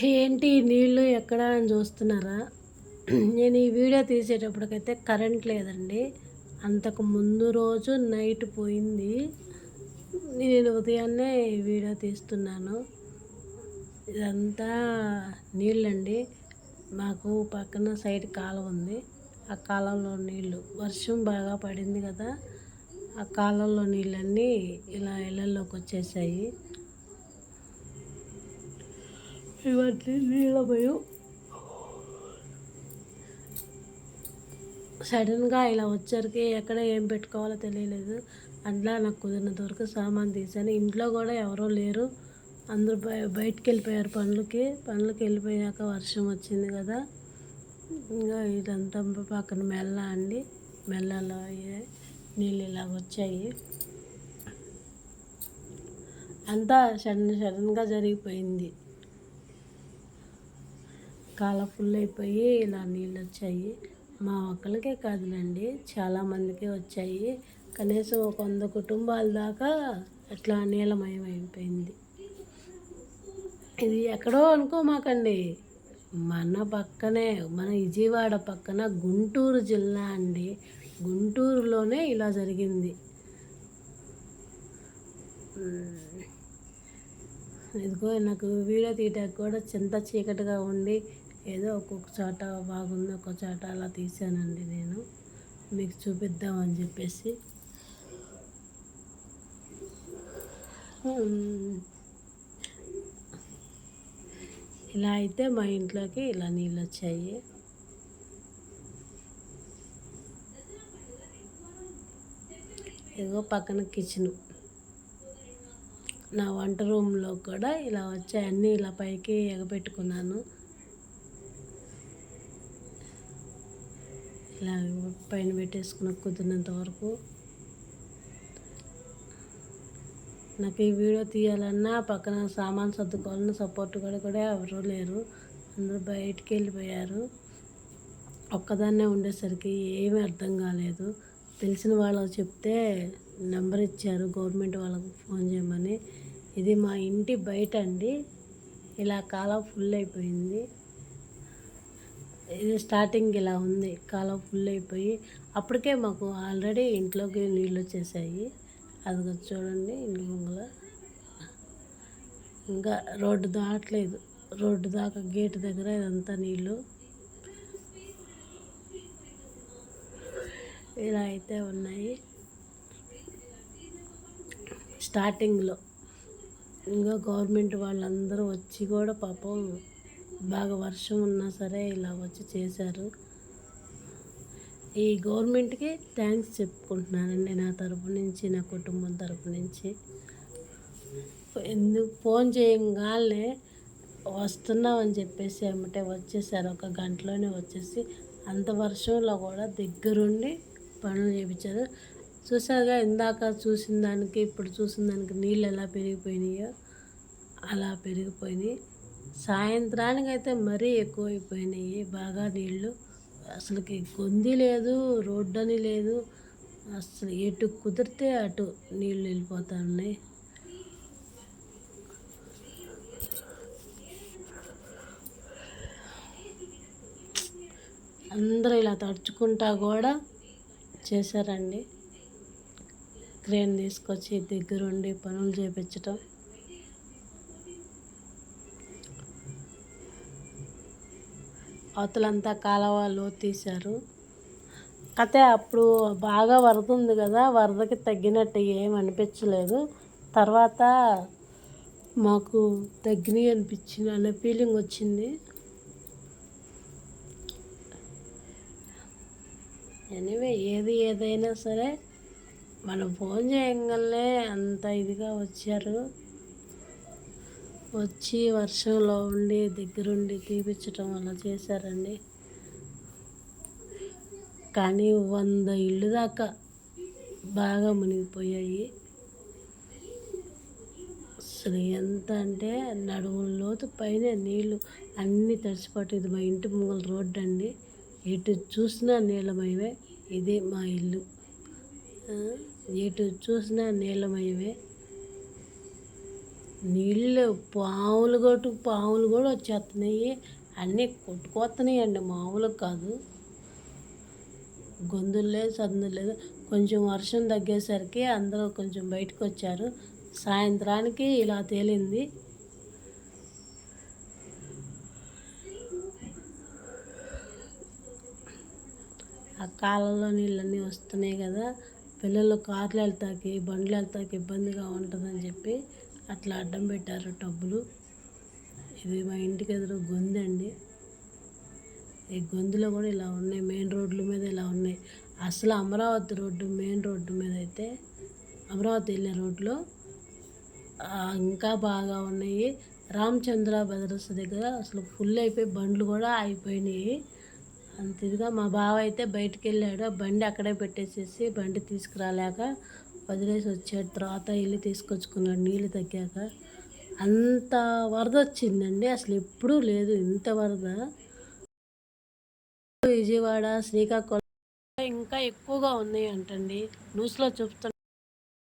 ఏంటి నీళ్ళు ఎక్కడ అని చూస్తున్నారా? నేను ఈ వీడియో తీసేటప్పటికైతే కరెంట్ లేదండి. అంతకు ముందు రోజు నైట్ పోయింది. నేను ఉదయాన్నే ఈ వీడియో తీస్తున్నాను. ఇదంతా నీళ్ళండి. మాకు పక్కన సైడ్ కాలువ ఉంది. ఆ కాలువలో నీళ్ళు వర్షం బాగా పడింది కదా, ఆ కాలువలో నీళ్ళన్నీ ఇలా ఇళ్ళల్లోకి వచ్చేసాయి. ఇవన్నీ నీళ్ళ భయం. సడన్గా ఇలా వచ్చరికి ఎక్కడ ఏం పెట్టుకోవాలో తెలియలేదు. అట్లా నాకు కుదిరినంత వరకు సామాన్ తీసాను. ఇంట్లో కూడా ఎవరో లేరు, అందరూ బయటికి వెళ్ళిపోయారు పనులకి వెళ్ళిపోయాక వర్షం వచ్చింది కదా. ఇంకా ఇదంతా పక్కన మెల్ల అండి, మెల్లలో నీళ్ళు ఇలా వచ్చాయి. అంతా సడన్గా జరిగిపోయింది. కాల ఫుల్ అయిపోయి ఇలా నీళ్ళు వచ్చాయి. మా ఒక్కరికే కాదులండి, చాలామందికి వచ్చాయి. కనీసం ఒక 100 కుటుంబాల దాకా అట్లా నీలమయం అయిపోయింది. ఇది ఎక్కడో అనుకోమాకండి, మన పక్కనే, మన విజయవాడ పక్కన గుంటూరు జిల్లా అండి. గుంటూరులోనే ఇలా జరిగింది. ఇదిగో నాకు వీడియో తీయడానికి కూడా చింత చీకటిగా ఉండి ఏదో ఒక్కొక్క చోట బాగుంది, ఒక్కొక్క చోట అలా తీసానండి. నేను మీకు చూపిద్దామని చెప్పేసి. ఇలా అయితే మా ఇంట్లోకి ఇలా నీళ్ళు వచ్చాయి. ఇదిగో పక్కన కిచెను, నా వంట రూమ్లో కూడా ఇలా వచ్చాయి. అన్నీ ఇలా పైకి ఎగబెట్టుకున్నాను. ఇలా పైన పెట్టేసుకున్న కుదిరినంత వరకు. నాకు ఈ వీడియో తీయాలన్నా పక్కన సామాన్ సర్దుకోవాలన్నా సపోర్ట్ కూడా ఎవరూ లేరు, అందరూ బయటికి వెళ్ళిపోయారు. ఒక్కదాన్నే ఉండేసరికి ఏమీ అర్థం కాలేదు. తెలిసిన వాళ్ళకి చెప్తే నెంబర్ ఇచ్చారు గవర్నమెంట్ వాళ్ళకు ఫోన్ చేయమని. ఇది మా ఇంటి బయట అండి. ఇలా కాలువ ఫుల్ అయిపోయింది. ఇది స్టార్టింగ్ ఇలా ఉంది, కాలువ ఫుల్ అయిపోయి అప్పటికే మాకు ఆల్రెడీ ఇంట్లోకి నీళ్ళు వచ్చేసాయి. అది చూడండి ఇంటి ముంగల. ఇంకా రోడ్డు దాటలేదు, రోడ్డు దాకా గేటు దగ్గర ఇదంతా నీళ్ళు. ఇలా అయితే ఉన్నాయి స్టార్టింగ్లో. ఇంకా గవర్నమెంట్ వాళ్ళందరూ వచ్చి కూడా పాపం బాగా వర్షం ఉన్నా సరే ఇలా వచ్చి చేశారు. ఈ గవర్నమెంట్కి థ్యాంక్స్ చెప్పుకుంటున్నానండి నా తరపు నుంచి, నా కుటుంబం తరపు నుంచి. ఎందుకు ఫోన్ చేయగానే వస్తున్నామని చెప్పేసి ఏమంటే వచ్చేసారు. ఒక గంటలోనే వచ్చేసి అంత వర్షంలో కూడా దగ్గరుండి పనులు చేయించారు. చూసారుగా, ఇందాక చూసిన దానికి ఇప్పుడు చూసిన దానికి నీళ్ళు ఎలా పెరిగిపోయినాయో అలా పెరిగిపోయినాయి. సాయంత్రానికి అయితే మరీ ఎక్కువైపోయినాయి బాగా నీళ్ళు. అసలుకి గొంది లేదు, రోడ్డు అని లేదు, అసలు ఎటు కుదిరితే అటు నీళ్ళు వెళ్ళిపోతూ ఉన్నాయి. అందరూ ఇలా తడుచుకుంటా కూడా చేశారండి. క్రేన్ తీసుకొచ్చి దగ్గరుండి పనులు చేయించటం. అవతలంతా కాలువలో తీశారు. కతే అప్పుడు బాగా వరద ఉంది కదా, వరదకి తగ్గినట్టు ఏం అనిపించలేదు. తర్వాత మాకు తగ్గినాయి అనిపించింది అనే ఫీలింగ్ వచ్చింది. ఎనీవే, ఏదైనా సరే మనం ఫోన్ చేయగలనే అంత ఇదిగా వచ్చారు. వచ్చి వర్షంలో ఉండి దగ్గరుండి తీపిచ్చటం అలా చేశారండి. కానీ 100 ఇళ్ళు దాకా బాగా మునిగిపోయాయి. అసలు ఎంత అంటే నడుముల లోతు పైన నీళ్ళు అన్నీ తడిసిపోయి. ఇది మా ఇంటి ముంగల రోడ్డు అండి, ఎటు చూసినా నీళ్ళమయమే. ఇదే మా ఇల్లు, ఎటు చూసినా నీళ్ళమయమే. నీళ్ళు పాములు కూడా వచ్చేస్తున్నాయి. అన్నీ కొట్టుకొస్తున్నాయి అండి, మామూలుగా కాదు. గొంతులు లేదు, సందులు లేదు. కొంచెం వర్షం తగ్గేసరికి అందరూ కొంచెం బయటకు వచ్చారు. సాయంత్రానికి ఇలా తేలింది. ఆ కాలంలో నీళ్ళన్నీ వస్తున్నాయి కదా, పిల్లలు కార్లు వెళ్తాకి బండ్లు వెళ్తాకి ఇబ్బందిగా ఉంటుందని చెప్పి అట్లా అడ్డం పెట్టారు టబ్బులు. ఇది మా ఇంటికి ఎదురు గొంతండి. ఈ గొంతులో కూడా ఇలా ఉన్నాయి, మెయిన్ రోడ్ల మీద ఇలా ఉన్నాయి. అసలు అమరావతి రోడ్డు మెయిన్ రోడ్డు మీద అయితే, అమరావతి వెళ్ళే రోడ్లో ఇంకా బాగా ఉన్నాయి. రామచంద్ర బ్రదర్స్ దగ్గర అసలు ఫుల్ అయిపోయి బండ్లు కూడా అయిపోయినాయి. అంత ఇదిగా మా బావ అయితే బయటికి వెళ్ళాడు, ఆ బండి అక్కడే పెట్టేసేసి బండి తీసుకురాలేక వదిలేసి వచ్చాడు. తర్వాత వెళ్ళి తీసుకొచ్చుకున్నాడు నీళ్ళు తగ్గాక. అంత వరద వచ్చిందండి, అసలు ఎప్పుడూ లేదు ఇంత వరద. విజయవాడ, శ్రీకాకుళం ఇంకా ఎక్కువగా ఉన్నాయి అంటండి, న్యూస్లో చెప్తున్నారు.